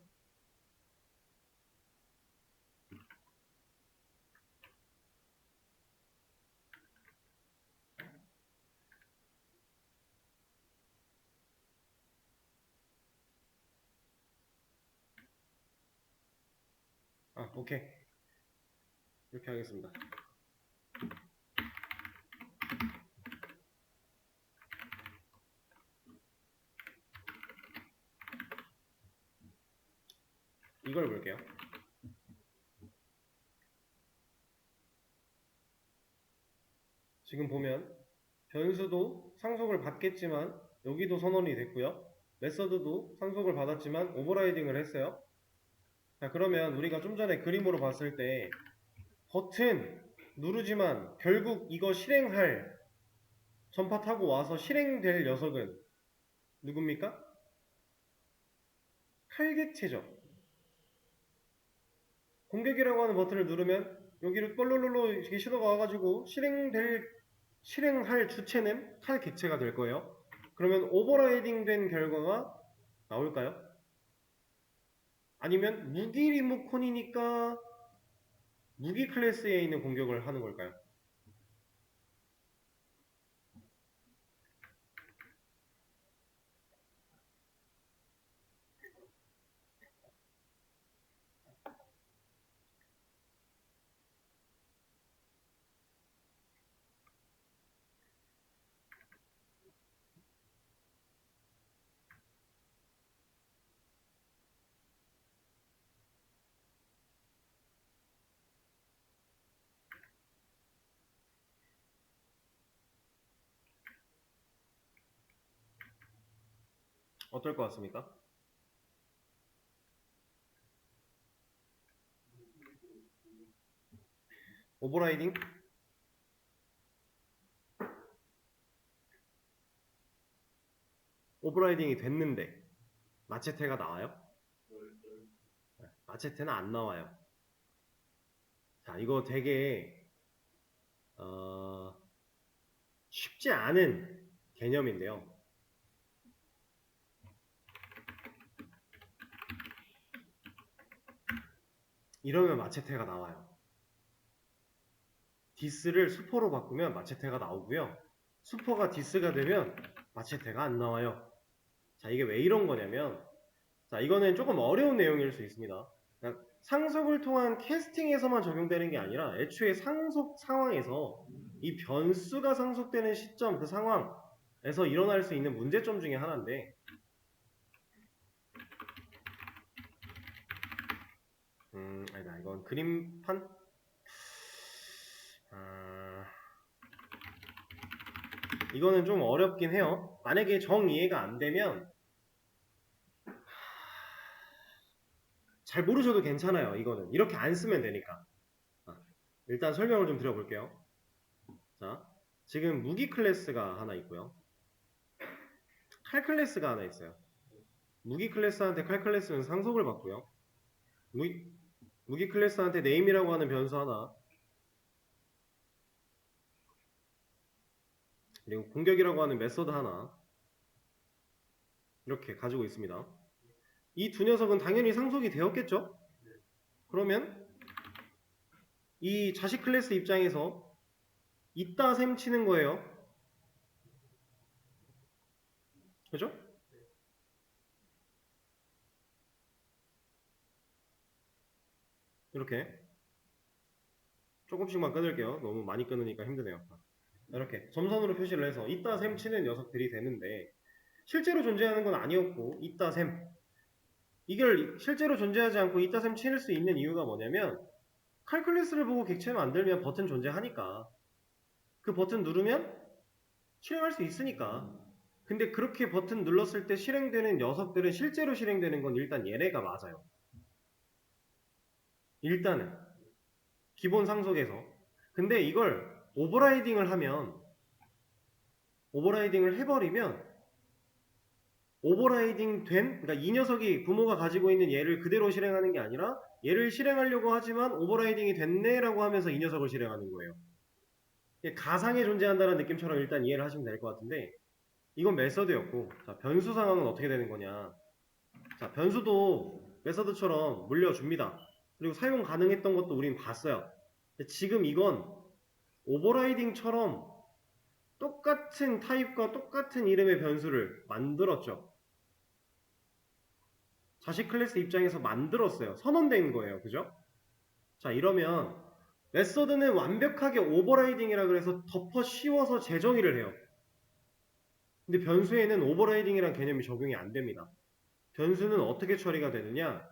오케이. 이렇게 하겠습니다. 이걸 볼게요. 지금 보면 변수도 상속을 받겠지만 여기도 선언이 됐고요. 메서드도 상속을 받았지만 오버라이딩을 했어요. 자, 그러면 우리가 좀 전에 그림으로 봤을 때 버튼 누르지만 결국 이거 실행할 전파 타고 와서 실행될 녀석은 누굽니까? 칼객체죠. 공격이라고 하는 버튼을 누르면 여기를 볼롤롤로 이렇게 신호가 와가지고 실행할 주체는 칼객체가 될 거예요. 그러면 오버라이딩 된 결과가 나올까요? 아니면 무기 리모컨이니까 무기 클래스에 있는 공격을 하는 걸까요? 어떨 것 같습니까? 오버라이딩? 오버라이딩이 됐는데 마체테가 나와요? 마체테는 안 나와요. 자, 이거 되게 쉽지 않은 개념인데요. 이러면 마체테가 나와요. 디스를 수포로 바꾸면 마체테가 나오고요. 수포가 디스가 되면 마체테가 안 나와요. 자, 이게 왜 이런 거냐면, 자, 이거는 조금 어려운 내용일 수 있습니다. 그러니까 상속을 통한 캐스팅에서만 적용되는 게 아니라 애초에 상속 상황에서 이 변수가 상속되는 시점, 그 상황에서 일어날 수 있는 문제점 중에 하나인데, 아니다, 이건 그림판? 이거는 좀 어렵긴 해요. 만약에 정 이해가 안 되면 잘 모르셔도 괜찮아요. 이거는 이렇게 안 쓰면 되니까. 일단 설명을 좀 드려볼게요. 자, 지금 무기 클래스가 하나 있고요. 칼 클래스가 하나 있어요. 무기 클래스한테 칼 클래스는 상속을 받고요. 무기 클래스한테 네임이라고 하는 변수 하나, 그리고 공격이라고 하는 메서드 하나, 이렇게 가지고 있습니다. 이 두 녀석은 당연히 상속이 되었겠죠? 그러면 이 자식 클래스 입장에서 이따 셈 치는 거예요. 그죠? 이렇게 조금씩만 끊을게요. 너무 많이 끊으니까 힘드네요. 이렇게 점선으로 표시를 해서 이따 셈 치는 녀석들이 되는데 실제로 존재하는 건 아니었고 이따 셈, 이걸 실제로 존재하지 않고 이따 셈 치를 수 있는 이유가 뭐냐면 칼큘러스를 보고 객체 만들면 버튼 존재하니까 그 버튼 누르면 실행할 수 있으니까. 근데 그렇게 버튼 눌렀을 때 실행되는 녀석들은 실제로 실행되는 건 일단 얘네가 맞아요. 일단은 기본 상속에서. 근데 이걸 오버라이딩을 해버리면 오버라이딩 된, 그러니까 이 녀석이 부모가 가지고 있는 얘를 그대로 실행하는 게 아니라 얘를 실행하려고 하지만 오버라이딩이 됐네라고 하면서 이 녀석을 실행하는 거예요. 가상에 존재한다는 느낌처럼 일단 이해를 하시면 될 것 같은데 이건 메서드였고, 자, 변수 상황은 어떻게 되는 거냐. 자, 변수도 메서드처럼 물려줍니다. 그리고 사용 가능했던 것도 우린 봤어요. 지금 이건 오버라이딩처럼 똑같은 타입과 똑같은 이름의 변수를 만들었죠. 자식 클래스 입장에서 만들었어요. 선언된 거예요. 그죠? 자, 이러면 메서드는 완벽하게 오버라이딩이라 그래서 덮어 씌워서 재정의를 해요. 근데 변수에는 오버라이딩이란 개념이 적용이 안 됩니다. 변수는 어떻게 처리가 되느냐?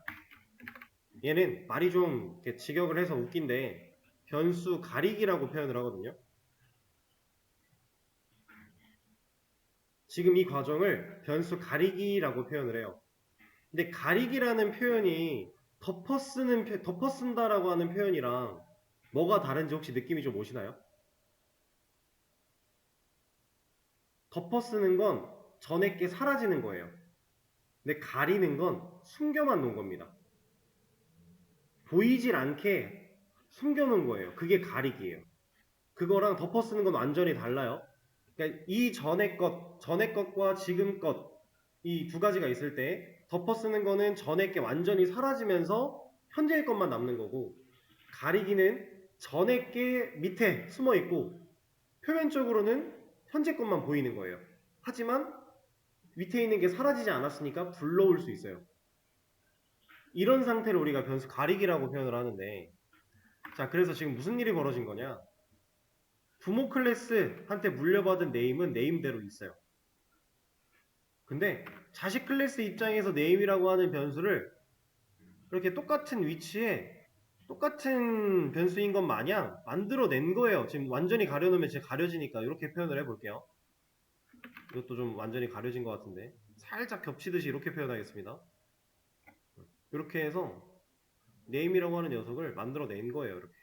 얘는 말이 좀 이렇게 직역을 해서 웃긴데 변수 가리기라고 표현을 하거든요. 지금 이 과정을 변수 가리기라고 표현을 해요. 근데 가리기라는 표현이 덮어 쓴다라고 하는 표현이랑 뭐가 다른지 혹시 느낌이 좀 오시나요? 덮어 쓰는 건 전에 게 사라지는 거예요. 근데 가리는 건 숨겨만 놓은 겁니다. 보이질 않게 숨겨놓은 거예요. 그게 가리기예요. 그거랑 덮어 쓰는 건 완전히 달라요. 그러니까 이 전에 것과 지금 것, 이 두 가지가 있을 때 덮어 쓰는 거는 전에 게 완전히 사라지면서 현재의 것만 남는 거고, 가리기는 전에 게 밑에 숨어 있고 표면적으로는 현재 것만 보이는 거예요. 하지만 밑에 있는 게 사라지지 않았으니까 불러올 수 있어요. 이런 상태를 우리가 변수 가리기라고 표현을 하는데, 자, 그래서 지금 무슨 일이 벌어진 거냐? 부모 클래스한테 물려받은 네임은 네임대로 있어요. 근데 자식 클래스 입장에서 네임이라고 하는 변수를 이렇게 똑같은 위치에 똑같은 변수인 것 마냥 만들어낸 거예요. 지금 완전히 가려놓으면 지금 가려지니까 이렇게 표현을 해볼게요. 이것도 좀 완전히 가려진 것 같은데 살짝 겹치듯이 이렇게 표현하겠습니다. 이렇게 해서 네임이라고 하는 녀석을 만들어낸 거예요. 이렇게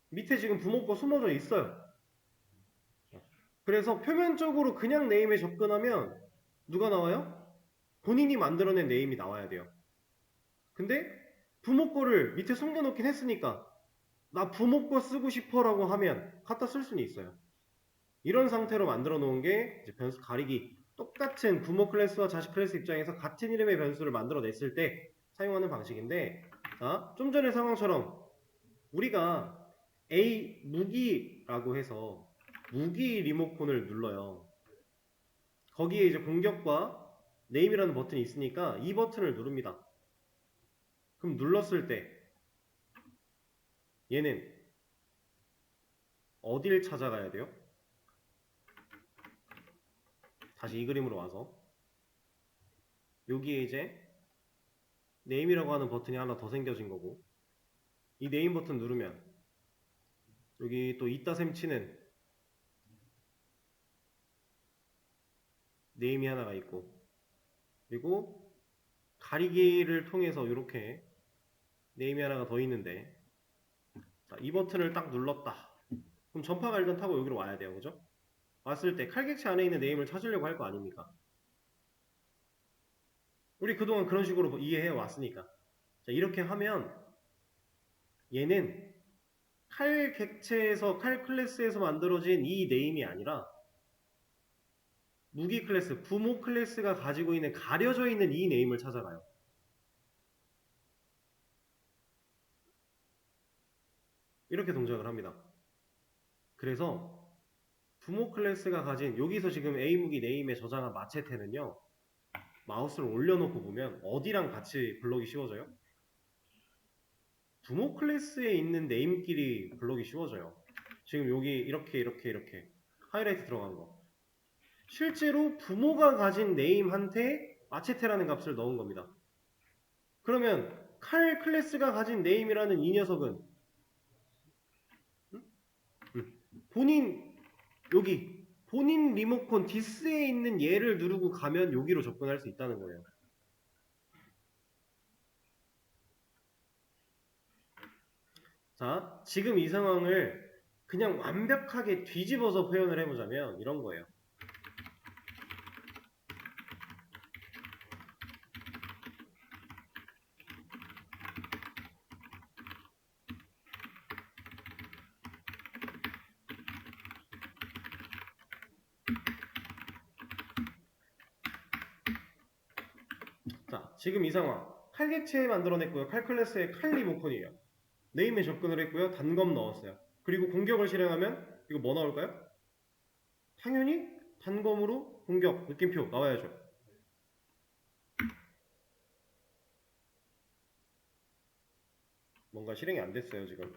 밑에 지금 부모 거 숨어져 있어요. 그래서 표면적으로 그냥 네임에 접근하면 누가 나와요? 본인이 만들어낸 네임이 나와야 돼요. 근데 부모 거를 밑에 숨겨놓긴 했으니까 나 부모 거 쓰고 싶어 라고 하면 갖다 쓸 수는 있어요. 이런 상태로 만들어 놓은 게 이제 변수 가리기. 똑같은 부모 클래스와 자식 클래스 입장에서 같은 이름의 변수를 만들어 냈을 때 사용하는 방식인데, 자, 좀 전의 상황처럼 우리가 A 무기라고 해서 무기 리모컨을 눌러요. 거기에 이제 공격과 네임이라는 버튼이 있으니까 이 버튼을 누릅니다. 그럼 눌렀을 때 얘는 어딜 찾아가야 돼요? 다시 이 그림으로 와서 여기에 이제 네임이라고 하는 버튼이 하나 더 생겨진 거고, 이 네임 버튼 누르면 여기 또 이따 셈 치는 네임이 하나가 있고, 그리고 가리기를 통해서 이렇게 네임이 하나가 더 있는데, 자, 이 버튼을 딱 눌렀다. 그럼 전파가 일단 타고 여기로 와야 돼요. 그죠? 왔을 때 칼객체 안에 있는 네임을 찾으려고 할 거 아닙니까? 우리 그동안 그런 식으로 이해해 왔으니까. 자, 이렇게 하면 얘는 칼 객체에서 칼 클래스에서 만들어진 이 네임이 아니라 무기 클래스, 부모 클래스가 가지고 있는 가려져 있는 이 네임을 찾아가요. 이렇게 동작을 합니다. 그래서 부모 클래스가 가진 여기서 지금 A 무기 네임에 저장한 마체테는요, 마우스를 올려놓고 보면 어디랑 같이 블록이 씌워져요? 부모 클래스에 있는 네임끼리 블록이 씌워져요. 지금 여기 이렇게 하이라이트 들어간 거. 실제로 부모가 가진 네임한테 마체테라는 값을 넣은 겁니다. 그러면 칼 클래스가 가진 네임이라는 이 녀석은 본인 여기 본인 리모컨 디스에 있는 얘를 누르고 가면 여기로 접근할 수 있다는 거예요. 자, 지금 이 상황을 그냥 완벽하게 뒤집어서 표현을 해보자면 이런 거예요. 자, 지금 이 상황 칼객체 만들어냈고요. 칼 클래스의 칼 리모컨이에요. 네임에 접근을 했고요. 단검 넣었어요. 그리고 공격을 실행하면 이거 뭐 나올까요? 당연히 단검으로 공격 느낌표 나와야죠. 뭔가 실행이 안 됐어요 지금.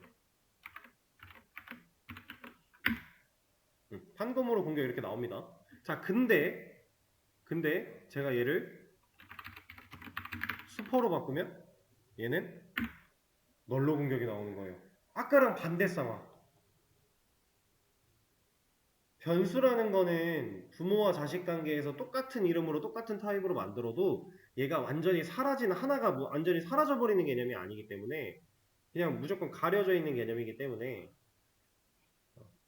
판검으로 공격 이렇게 나옵니다. 자 근데 제가 얘를 수퍼로 바꾸면 얘는 널로 공격이 나오는 거예요. 아까랑 반대 상황. 변수라는 거는 부모와 자식 관계에서 똑같은 이름으로 똑같은 타입으로 만들어도 얘가 완전히 사라지는 하나가 완전히 사라져 버리는 개념이 아니기 때문에 그냥 무조건 가려져 있는 개념이기 때문에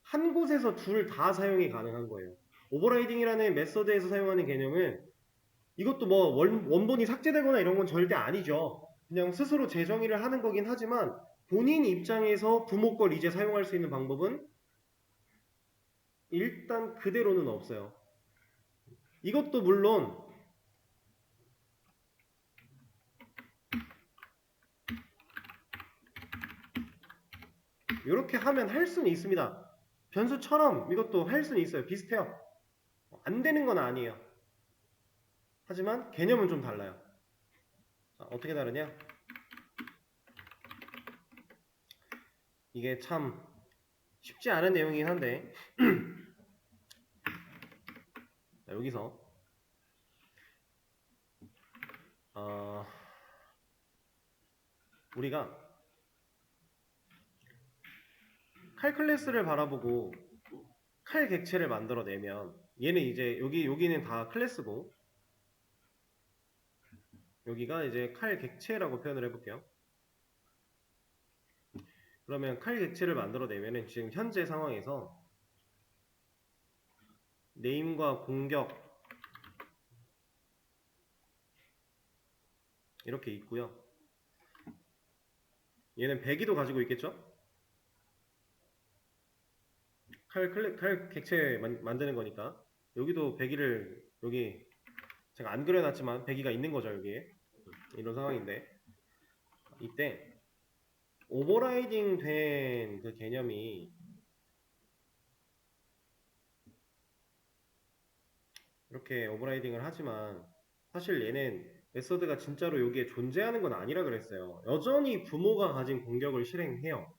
한 곳에서 둘 다 사용이 가능한 거예요. 오버라이딩이라는 메서드에서 사용하는 개념은 이것도 뭐 원본이 삭제되거나 이런 건 절대 아니죠. 그냥 스스로 재정의를 하는 거긴 하지만 본인 입장에서 부모 걸 이제 사용할 수 있는 방법은 일단 그대로는 없어요. 이것도 물론 이렇게 하면 할 수는 있습니다. 변수처럼 이것도 할 수는 있어요. 비슷해요. 안 되는 건 아니에요. 하지만 개념은 좀 달라요. 자, 어떻게 다르냐? 이게 참 쉽지 않은 내용이긴 한데 자, 여기서 우리가 칼 클래스를 바라보고 칼 객체를 만들어내면 얘는 이제 여기는 다 클래스고 여기가 이제 칼 객체라고 표현을 해볼게요. 그러면 칼 객체를 만들어내면은 지금 현재 상황에서 네임과 공격 이렇게 있고요. 얘는 배기도 가지고 있겠죠? 칼 객체 만드는 거니까 여기도 배기를 여기 제가 안 그려놨지만 배기가 있는 거죠 여기에 이런 상황인데 이때 오버라이딩 된 그 개념이 이렇게 오버라이딩을 하지만 사실 얘는 메서드가 진짜로 여기에 존재하는 건 아니라 그랬어요. 여전히 부모가 가진 공격을 실행해요.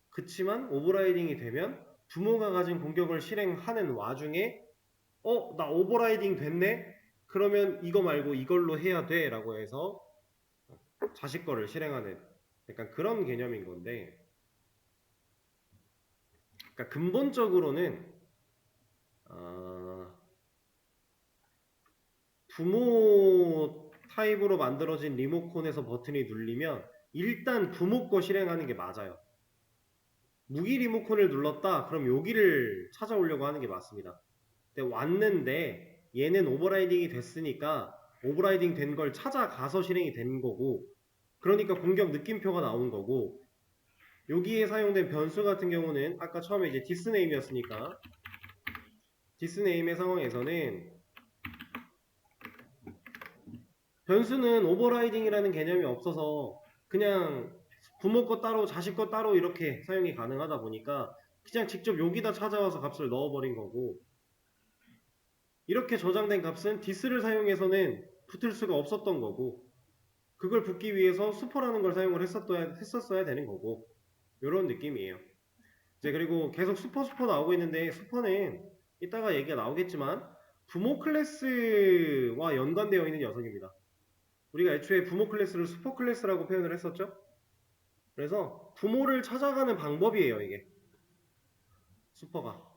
그치만 오버라이딩이 되면 부모가 가진 공격을 실행하는 와중에 나 오버라이딩 됐네? 그러면 이거 말고 이걸로 해야 돼 라고 해서 자식 거를 실행하는 약간 그런 개념인 건데 그러니까 근본적으로는 부모 타입으로 만들어진 리모컨에서 버튼이 눌리면 일단 부모 거 실행하는 게 맞아요. 무기 리모컨을 눌렀다 그럼 여기를 찾아오려고 하는 게 맞습니다. 근데 왔는데 얘는 오버라이딩이 됐으니까 오버라이딩 된 걸 찾아가서 실행이 된 거고 그러니까 공격 느낌표가 나온 거고 여기에 사용된 변수 같은 경우는 아까 처음에 이제 디스네임이었으니까 디스네임의 상황에서는 변수는 오버라이딩이라는 개념이 없어서 그냥 부모 거 따로 자식 거 따로 이렇게 사용이 가능하다 보니까 그냥 직접 여기다 찾아와서 값을 넣어버린 거고 이렇게 저장된 값은 디스를 사용해서는 붙을 수가 없었던 거고 그걸 붙기 위해서 수퍼라는 걸 사용을 했었어야 되는 거고 이런 느낌이에요. 이제 그리고 계속 수퍼 나오고 있는데 수퍼는 이따가 얘기가 나오겠지만 부모 클래스와 연관되어 있는 녀석입니다. 우리가 애초에 부모 클래스를 수퍼 클래스라고 표현을 했었죠. 그래서 부모를 찾아가는 방법이에요 이게 수퍼가.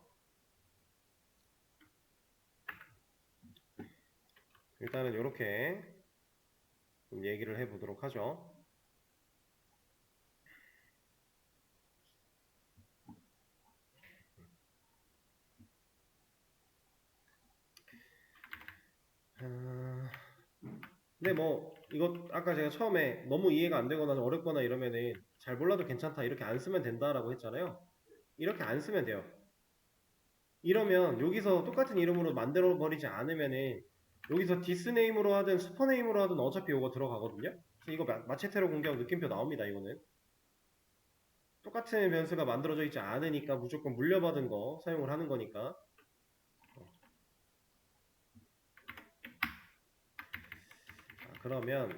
일단은 이렇게 좀 얘기를 해보도록 하죠. 근데 뭐 이거 아까 제가 처음에 너무 이해가 안 되거나 어렵거나 이러면은 잘 몰라도 괜찮다 이렇게 안 쓰면 된다라고 했잖아요. 이렇게 안 쓰면 돼요. 이러면 여기서 똑같은 이름으로 만들어 버리지 않으면은 여기서 디스네임으로 하든 슈퍼네임으로 하든 어차피 이거 들어가거든요. 그래서 이거 마체테로 공격 느낌표 나옵니다. 이거는 똑같은 변수가 만들어져 있지 않으니까 무조건 물려받은 거 사용을 하는 거니까. 자, 그러면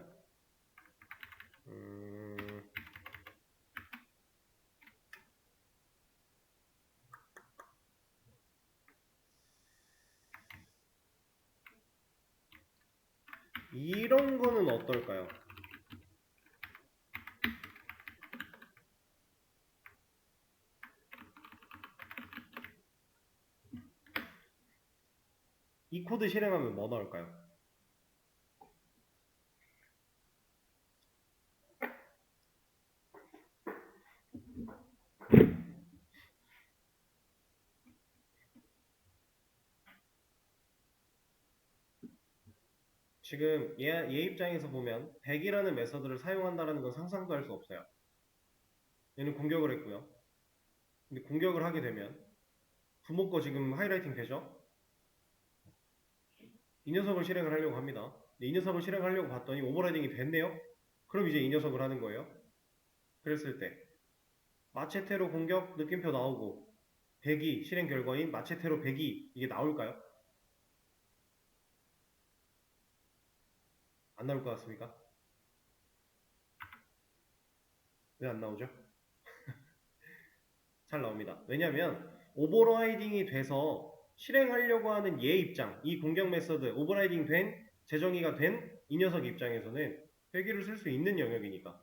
이런 거는 어떨까요? 이 코드 실행하면 뭐 나올까요? 지금 얘 입장에서 보면 100이라는 메서드를 사용한다는 건 상상도 할 수 없어요. 얘는 공격을 했고요. 근데 공격을 하게 되면 부모 거 지금 하이라이팅 되죠? 이 녀석을 실행을 하려고 합니다. 이 녀석을 실행하려고 봤더니 오버라이딩이 됐네요? 그럼 이제 이 녀석을 하는 거예요. 그랬을 때 마체테로 공격 느낌표 나오고 100이 실행 결과인 마체테로 100이 이게 나올까요? 안 나올 것 같습니까? 왜 안 나오죠? 잘 나옵니다. 왜냐면 오버라이딩이 돼서 실행하려고 하는 얘 입장, 이 공격 메서드 오버라이딩 된, 재정의가 된 이 녀석 입장에서는 회귀를 쓸 수 있는 영역이니까.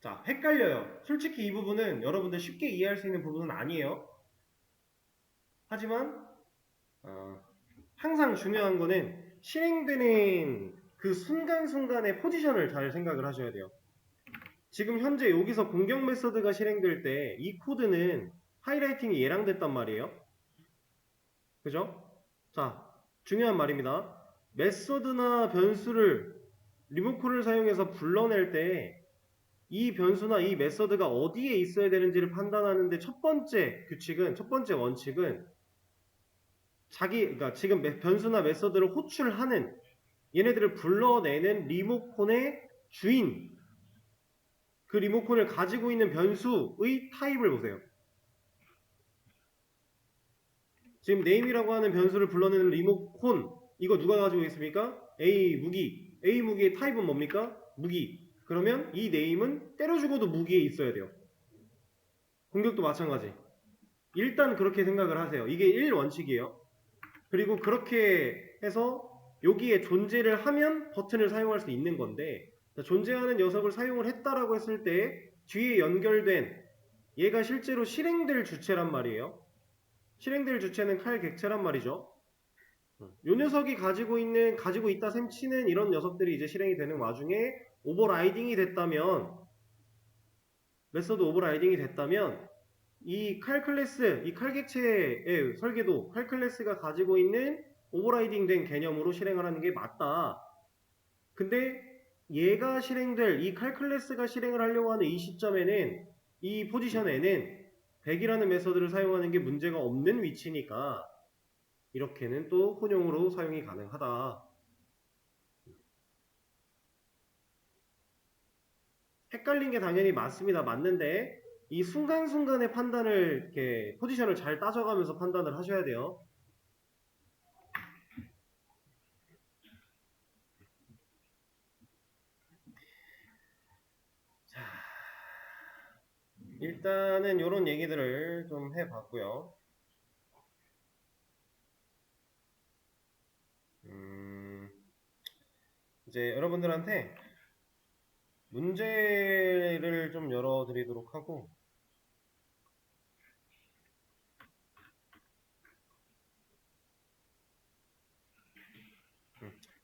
자, 헷갈려요. 솔직히 이 부분은 여러분들 쉽게 이해할 수 있는 부분은 아니에요. 하지만 항상 중요한 거는 실행되는 그 순간순간의 포지션을 잘 생각을 하셔야 돼요. 지금 현재 여기서 공격 메서드가 실행될 때 이 코드는 하이라이팅이 얘랑 됐단 말이에요. 그죠? 자, 중요한 말입니다. 메서드나 변수를 리모컨을 사용해서 불러낼 때 이 변수나 이 메서드가 어디에 있어야 되는지를 판단하는데 첫 번째 규칙은, 첫 번째 원칙은 그러니까 지금 변수나 메서드를 호출하는 얘네들을 불러내는 리모컨의 주인, 그 리모컨을 가지고 있는 변수의 타입을 보세요. 지금 name이라고 하는 변수를 불러내는 리모컨, 이거 누가 가지고 있습니까? A 무기. A 무기의 타입은 뭡니까? 무기. 그러면 이 name은 때려 죽어도 무기에 있어야 돼요. 공격도 마찬가지. 일단 그렇게 생각을 하세요. 이게 1원칙이에요. 그리고 그렇게 해서 여기에 존재를 하면 버튼을 사용할 수 있는 건데, 존재하는 녀석을 사용을 했다라고 했을 때 뒤에 연결된 얘가 실제로 실행될 주체란 말이에요. 실행될 주체는 칼 객체란 말이죠. 요 녀석이 가지고 있다 셈치는 이런 녀석들이 이제 실행이 되는 와중에 오버라이딩이 됐다면, 메서드 오버라이딩이 됐다면 이 칼 클래스, 이 칼 객체의 설계도, 칼 클래스가 가지고 있는 오버라이딩 된 개념으로 실행을 하는 게 맞다. 근데 얘가 실행될, 이 칼 클래스가 실행을 하려고 하는 이 시점에는, 이 포지션에는 100이라는 메서드를 사용하는 게 문제가 없는 위치니까 이렇게는 또 혼용으로 사용이 가능하다. 헷갈린 게 당연히 맞습니다. 맞는데 이 순간순간의 판단을, 이렇게 포지션을 잘 따져가면서 판단을 하셔야 돼요. 자, 일단은 이런 얘기들을 좀 해봤고요. 이제 여러분들한테 문제를 좀 열어드리도록 하고,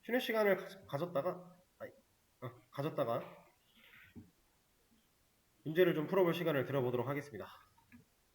쉬는 시간을 가졌다가 문제를 좀 풀어볼 시간을 들어보도록 하겠습니다.